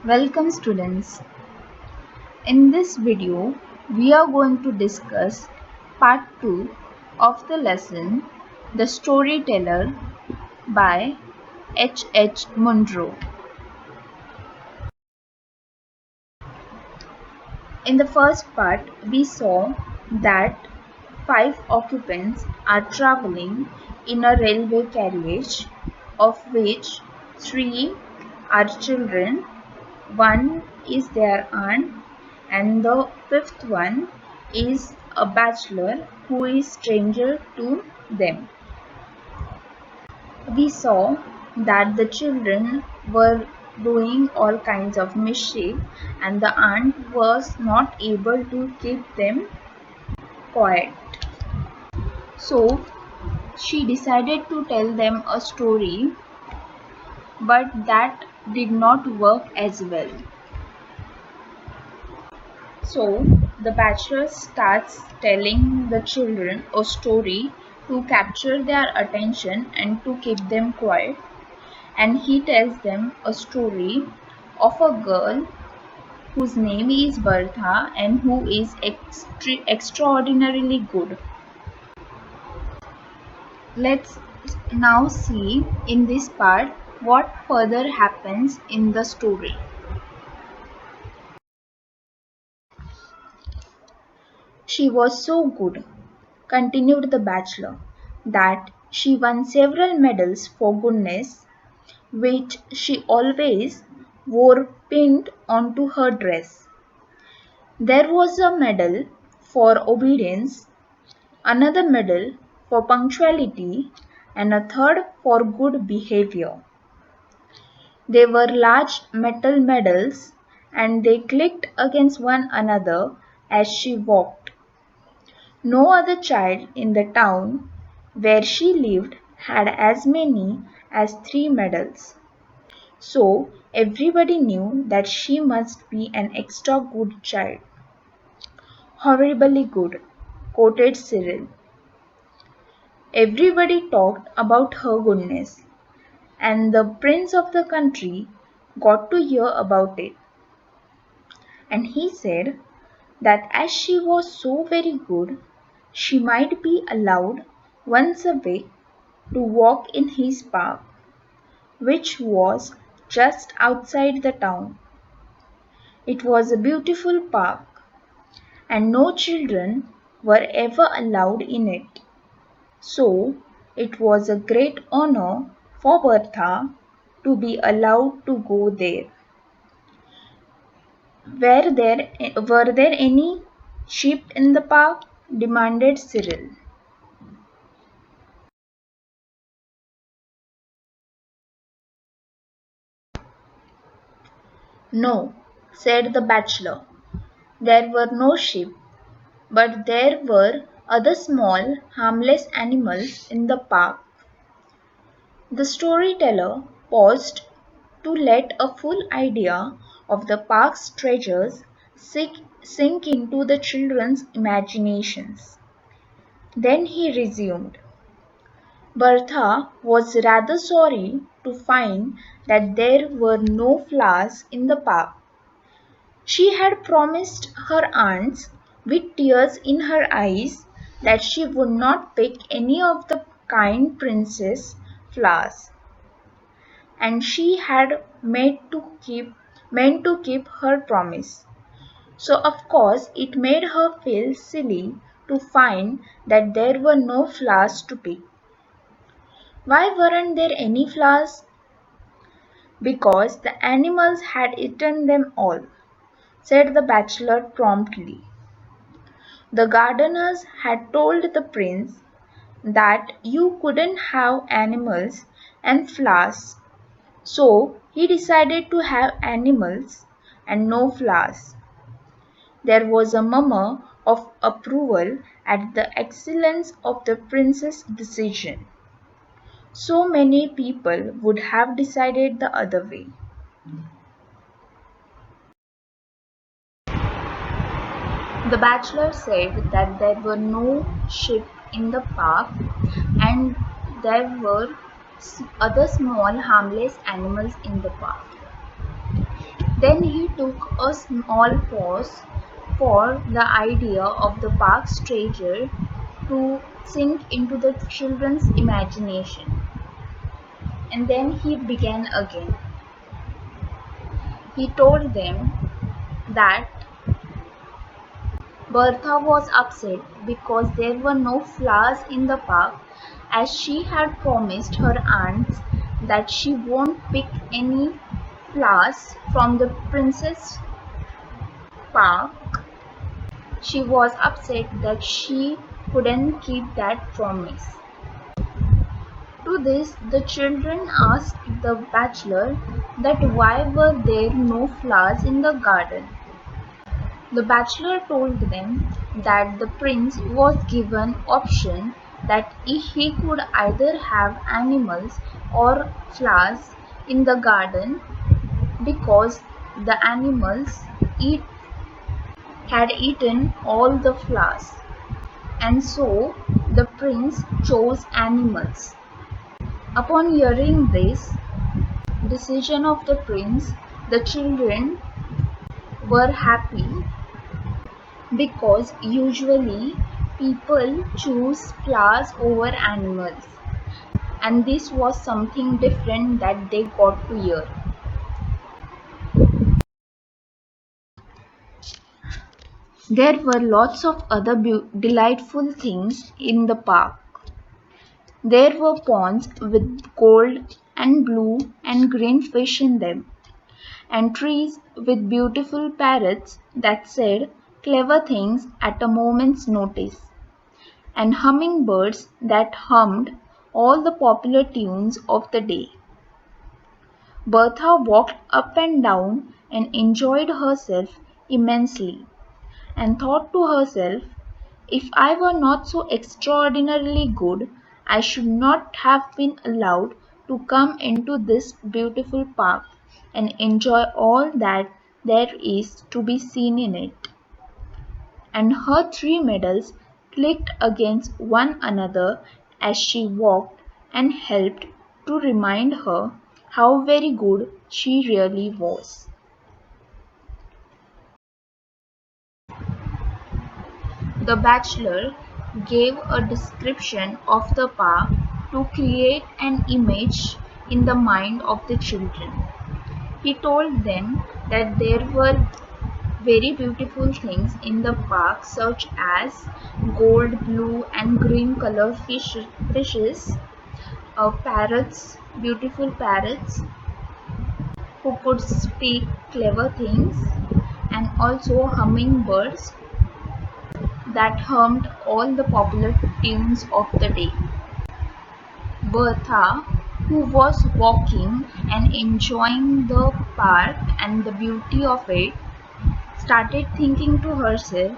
Welcome students. In this video, we are going to discuss part 2 of the lesson The Storyteller by H. H. Munro. In the first part, we saw that 5 occupants are traveling in a railway carriage, of which 3 are children, one is their aunt, and the fifth one is a bachelor who is stranger to them. We saw that the children were doing all kinds of mischief and the aunt was not able to keep them quiet. So she decided to tell them a story, but that did not work as well. So the bachelor starts telling the children a story to capture their attention and to keep them quiet. And he tells them a story of a girl whose name is Bertha and who is extraordinarily good. Let's now see in this part what further happens in the story. She was so good, continued the bachelor, that she won several medals for goodness, which she always wore pinned onto her dress. There was a medal for obedience, another medal for punctuality, and a third for good behavior. They were large metal medals, and they clicked against one another as she walked. No other child in the town where she lived had as many as 3 medals. So everybody knew that she must be an extra good child. Horribly good, quoted Cyril. Everybody talked about her goodness, and the prince of the country got to hear about it. And he said that as she was so very good, she might be allowed once a week to walk in his park, which was just outside the town. It was a beautiful park, and no children were ever allowed in it. So it was a great honor for Bertha to be allowed to go there. Were there any sheep in the park? Demanded Cyril. No, said the bachelor. There were no sheep, but there were other small, harmless animals in the park. The storyteller paused to let a full idea of the park's treasures sink into the children's imaginations. Then he resumed. Bertha was rather sorry to find that there were no flowers in the park. She had promised her aunts, with tears in her eyes, that she would not pick any of the kind princess flowers, and she had meant to keep her promise. So of course it made her feel silly to find that there were no flowers to pick. Why weren't there any flowers? Because the animals had eaten them all, said the bachelor promptly. The gardeners had told the prince that you couldn't have animals and flowers, so he decided to have animals and no flowers. There was a murmur of approval at the excellence of the prince's decision. So many people would have decided the other way. The bachelor said that there were no sheep in the park and there were other small harmless animals in the park. Then he took a small pause for the idea of the park's treasure to sink into the children's imagination. And then he began again. He told them that Bertha was upset because there were no flowers in the park, as she had promised her aunts that she won't pick any flowers from the Princess Park. She was upset that she couldn't keep that promise. To this, the children asked the bachelor that why were there no flowers in the garden. The bachelor told them that the prince was given option that he could either have animals or flowers in the garden because the animals eat, had eaten all the flowers, and so the prince chose animals. Upon hearing this decision of the prince, the children were happy because usually people choose flowers over animals, and this was something different that they got to hear. There were lots of other delightful things in the park. There were ponds with gold and blue and green fish in them, and trees with beautiful parrots that said clever things at a moment's notice, and hummingbirds that hummed all the popular tunes of the day. Bertha walked up and down and enjoyed herself immensely, and thought to herself, if I were not so extraordinarily good, I should not have been allowed to come into this beautiful park and enjoy all that there is to be seen in it. And her three medals clicked against one another as she walked and helped to remind her how very good she really was. The bachelor gave a description of the park to create an image in the mind of the children. He told them that there were very beautiful things in the park such as gold, blue and green color fishes, parrots, beautiful parrots who could speak clever things, and also hummingbirds that hummed all the popular tunes of the day. Bertha, who was walking and enjoying the park and the beauty of it, started thinking to herself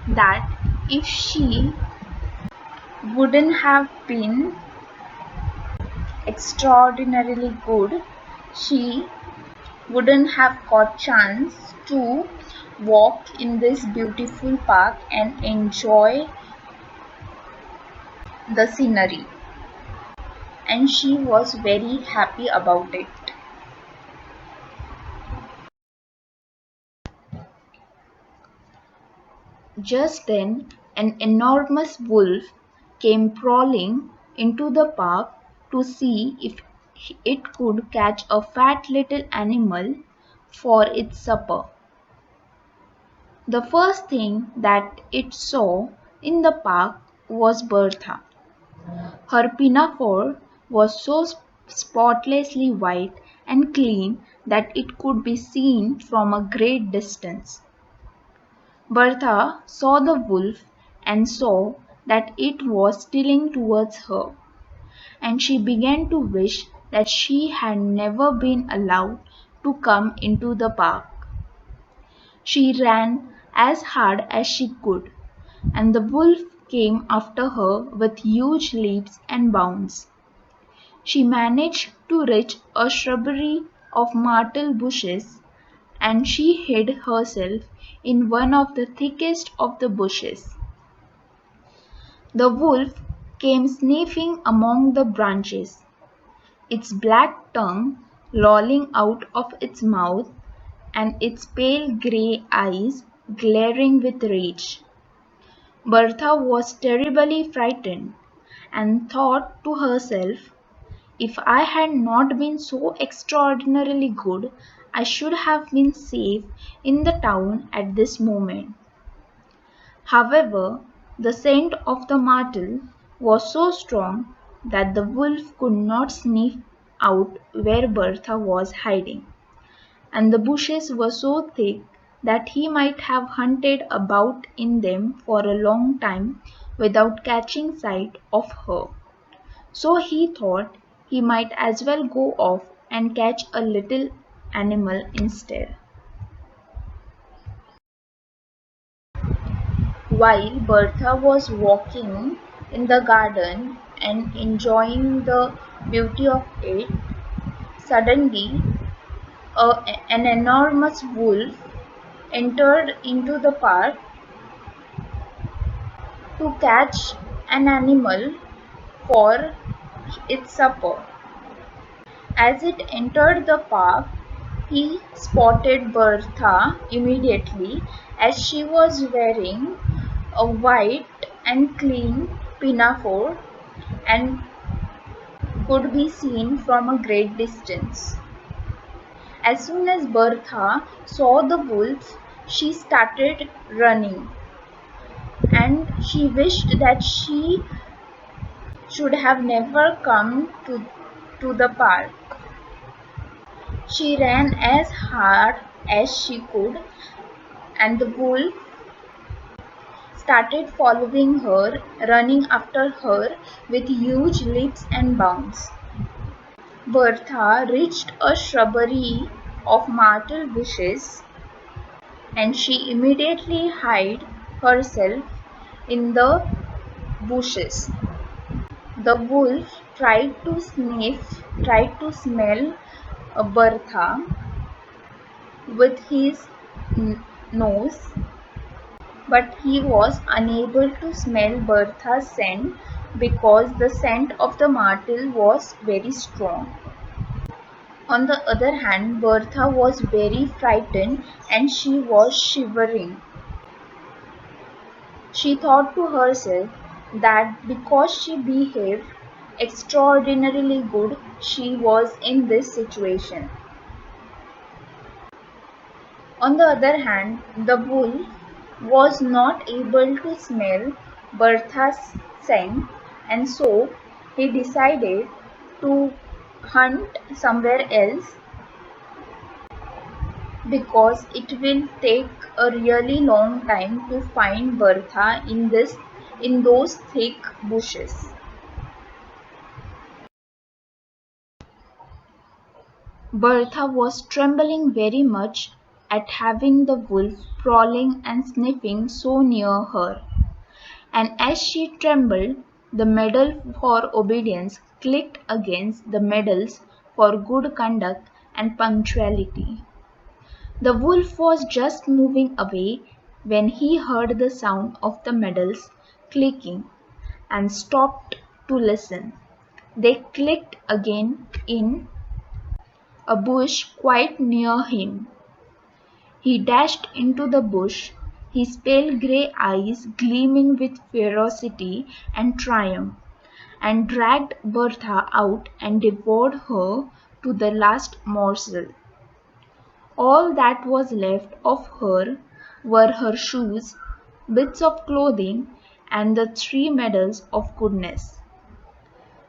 that if she wouldn't have been extraordinarily good, she wouldn't have got chance to walk in this beautiful park and enjoy the scenery, and she was very happy about it. Just then an enormous wolf came prowling into the park to see if it could catch a fat little animal for its supper. The first thing that it saw in the park was Bertha. Her pinafore was so spotlessly white and clean that it could be seen from a great distance. Bertha saw the wolf and saw that it was stealing towards her, and she began to wish that she had never been allowed to come into the park. She ran as hard as she could, and the wolf came after her with huge leaps and bounds. She managed to reach a shrubbery of myrtle bushes, and she hid herself in one of the thickest of the bushes. The wolf came sniffing among the branches, its black tongue lolling out of its mouth and its pale grey eyes glaring with rage. Bertha was terribly frightened, and thought to herself, if I had not been so extraordinarily good, I should have been safe in the town at this moment. However, the scent of the myrtle was so strong that the wolf could not sniff out where Bertha was hiding, and the bushes were so thick that he might have hunted about in them for a long time without catching sight of her. So he thought he might as well go off and catch a little animal instead. While Bertha was walking in the garden and enjoying the beauty of it, suddenly an enormous wolf entered into the park to catch an animal for its supper. As it entered the park, he spotted Bertha immediately, as she was wearing a white and clean pinafore and could be seen from a great distance. As soon as Bertha saw the wolf, she started running, and she wished that she should have never come to the park. She ran as hard as she could, and the wolf started following her, running after her with huge leaps and bounds. Bertha reached a shrubbery of myrtle bushes, and she immediately hid herself in the bushes. The wolf tried to smell Bertha with his nose, but he was unable to smell Bertha's scent because the scent of the myrtle was very strong. On the other hand, Bertha was very frightened and she was shivering. She thought to herself that because she behaved extraordinarily good, she was in this situation. On the other hand, the wolf was not able to smell Bertha's scent, and so he decided to hunt somewhere else because it will take a really long time to find Bertha in those thick bushes. Bertha was trembling very much at having the wolf prowling and sniffing so near her, and as she trembled, the medal for obedience clicked against the medals for good conduct and punctuality. The wolf was just moving away when he heard the sound of the medals clicking and stopped to listen. They clicked again in a bush quite near him. He dashed into the bush, his pale grey eyes gleaming with ferocity and triumph, and dragged Bertha out and devoured her to the last morsel. All that was left of her were her shoes, bits of clothing, and the 3 medals of goodness.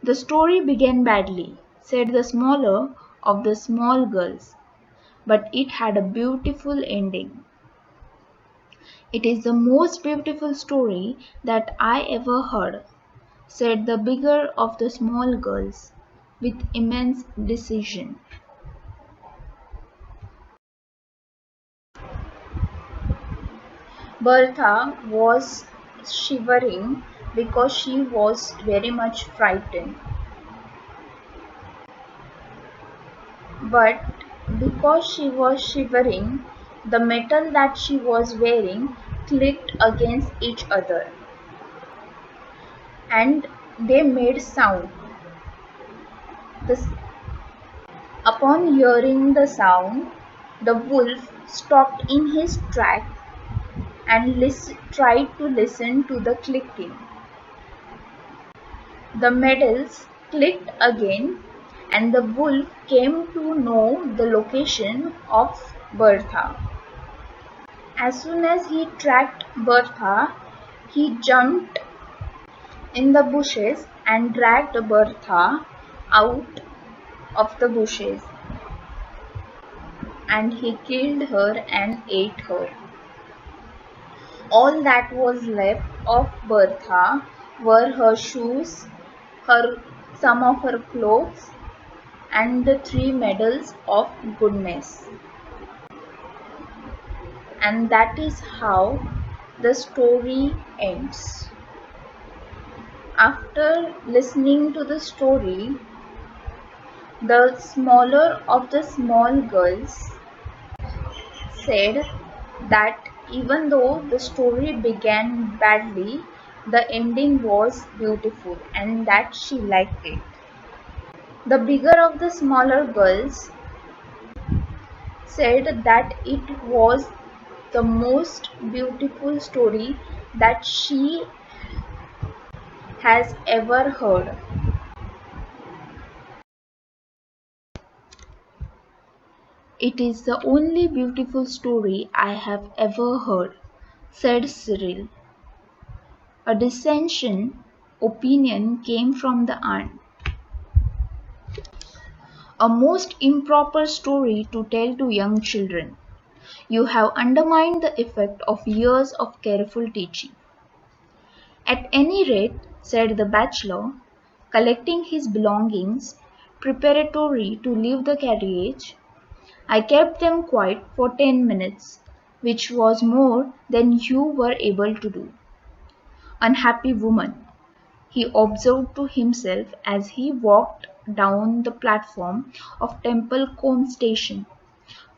The story began badly, said the smaller of the small girls, but it had a beautiful ending. It is the most beautiful story that I ever heard, said the bigger of the small girls, with immense decision. Bertha was shivering because she was very much frightened, but because she was shivering, the metal that she was wearing clicked against each other and they made sound. This, upon hearing the sound, The wolf stopped in his track and tried to listen to the clicking. The medals clicked again, and the wolf came to know the location of Bertha. As soon as he tracked Bertha, he jumped in the bushes and dragged Bertha out of the bushes, and he killed her and ate her. All that was left of Bertha were her shoes, her some of her clothes, and the three medals of goodness. And that is how the story ends. After listening to the story, the smaller of the small girls said that even though the story began badly, the ending was beautiful and that she liked it. The bigger of the smaller girls said that it was the most beautiful story that she has ever heard. It is the only beautiful story I have ever heard, said Cyril. A dissension opinion came from the aunt. A most improper story to tell to young children. You have undermined the effect of years of careful teaching. At any rate, said the bachelor, collecting his belongings preparatory to leave the carriage, I kept them quiet for 10 minutes, which was more than you were able to do. Unhappy woman, he observed to himself as he walked down the platform of Templecombe station.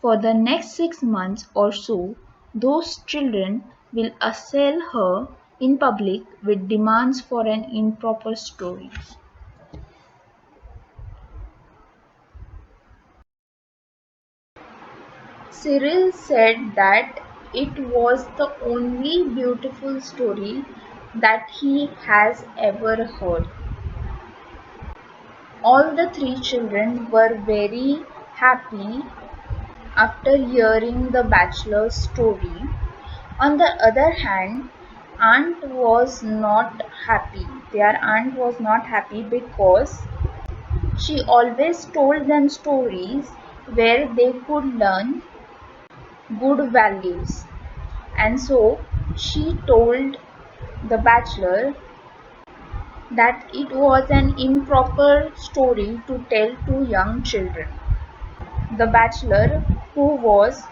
For the next 6 months or so, those children will assail her in public with demands for an improper story. Cyril said that it was the only beautiful story that he has ever heard. All the three children were very happy after hearing the bachelor's story. On the other hand, aunt was not happy. Their aunt was not happy because she always told them stories where they could learn good values. And so she told the bachelor that it was an improper story to tell to young children. The bachelor, who was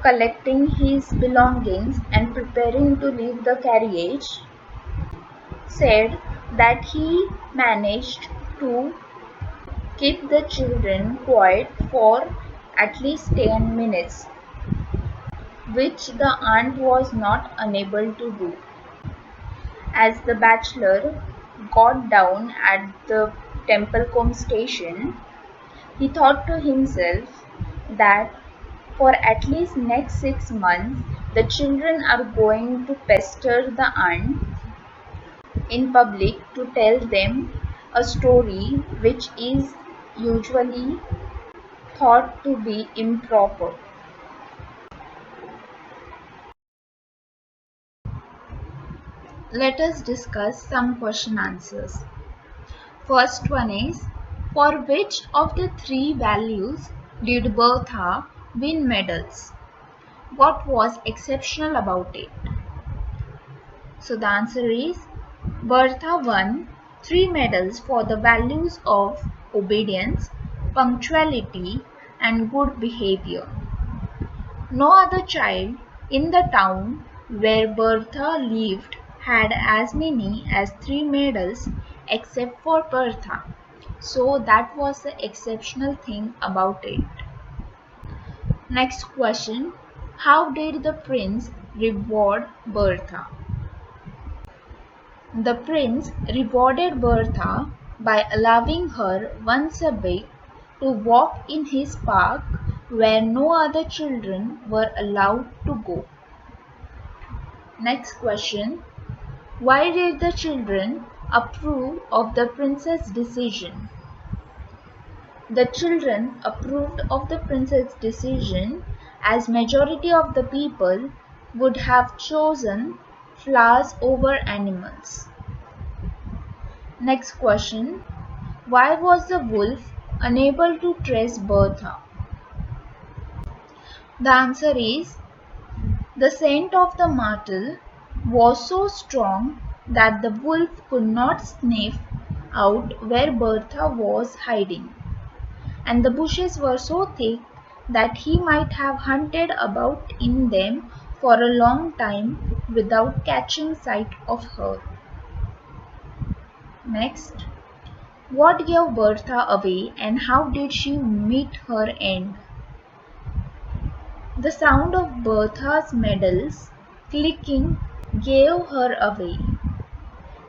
collecting his belongings and preparing to leave the carriage, said that he managed to keep the children quiet for at least 10 minutes, which the aunt was not unable to do. As the bachelor got down at the Templecombe station, he thought to himself that for at least next 6 months the children are going to pester the aunt in public to tell them a story which is usually thought to be improper. Let us discuss some question answers. First one is, for which of the three values did Bertha win medals? What was exceptional about it? So the answer is, Bertha won 3 medals for the values of obedience, punctuality, and good behavior. No other child in the town where Bertha lived had as many as 3 medals except for Bertha. So that was the exceptional thing about it. Next question. How did the prince reward Bertha? The prince rewarded Bertha by allowing her once a week to walk in his park where no other children were allowed to go. Next question. Why did the children approve of the prince's decision? The children approved of the prince's decision as majority of the people would have chosen flowers over animals. Next question. Why was the wolf unable to trace Bertha? The answer is the scent of the myrtle was so strong that the wolf could not sniff out where Bertha was hiding, and the bushes were so thick that he might have hunted about in them for a long time without catching sight of her. Next, what gave Bertha away and how did she meet her end? The sound of Bertha's medals clicking gave her away.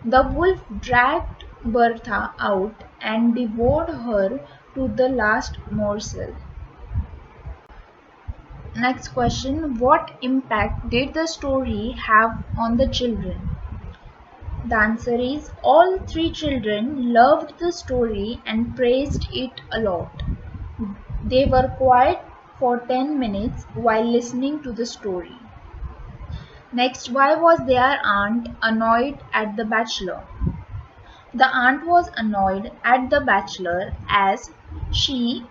The wolf dragged Bertha out and devoured her to the last morsel. Next question. What impact did the story have on the children? The answer is all three children loved the story and praised it a lot. They were quiet for 10 minutes while listening to the story. Next, why was their aunt annoyed at the bachelor? The aunt was annoyed at the bachelor as she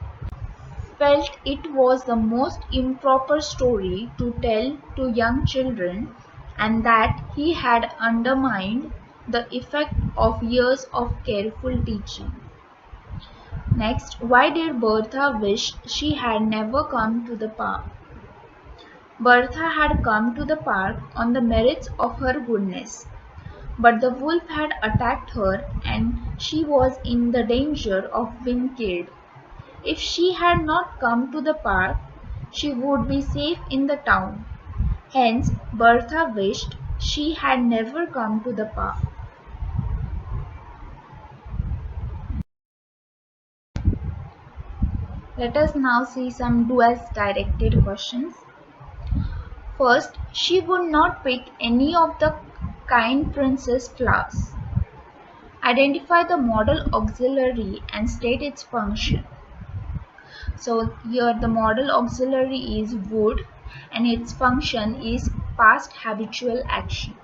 felt it was the most improper story to tell to young children and that he had undermined the effect of years of careful teaching. Next, why did Bertha wish she had never come to the park? Bertha had come to the park on the merits of her goodness, but the wolf had attacked her and she was in the danger of being killed. If she had not come to the park, she would be safe in the town. Hence, Bertha wished she had never come to the park. Let us now see some duels directed questions. First, she would not pick any of the kind princess flowers. Identify the model auxiliary and state its function. So here the model auxiliary is would and its function is past habitual action.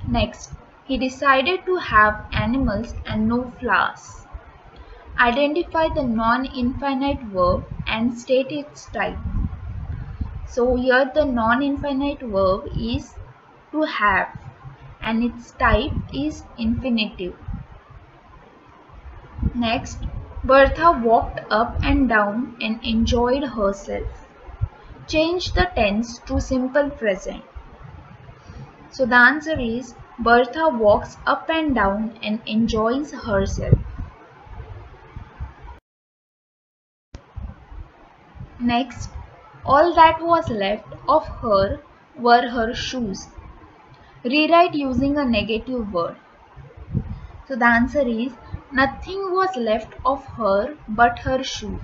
Next, he decided to have animals and no flowers. Identify the non-infinite verb and state its type. So here the non-infinite verb is to have and its type is infinitive. Next, Bertha walked up and down and enjoyed herself. Change the tense to simple present. So the answer is Bertha walks up and down and enjoys herself. Next, all that was left of her were her shoes. Rewrite using a negative word. So the answer is nothing was left of her but her shoes.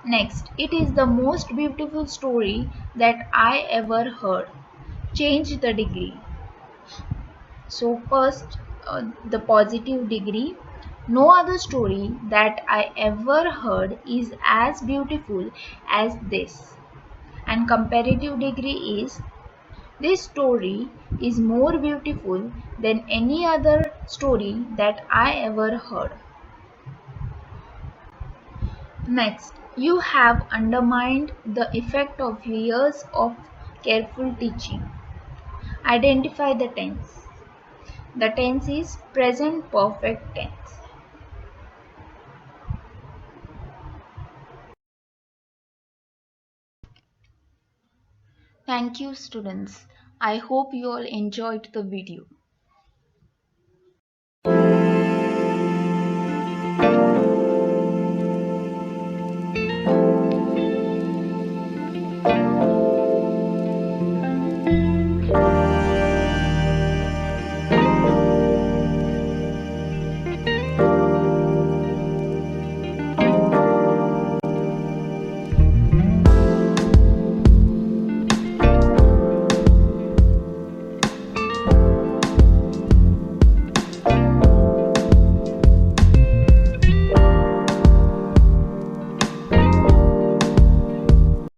Next, it is the most beautiful story that I ever heard. Change the degree. So first, the positive degree. No other story that I ever heard is as beautiful as this. And comparative degree is this story is more beautiful than any other story that I ever heard. Next, you have undermined the effect of years of careful teaching. Identify the tense. The tense is present perfect tense. Thank you, students. I hope you all enjoyed the video.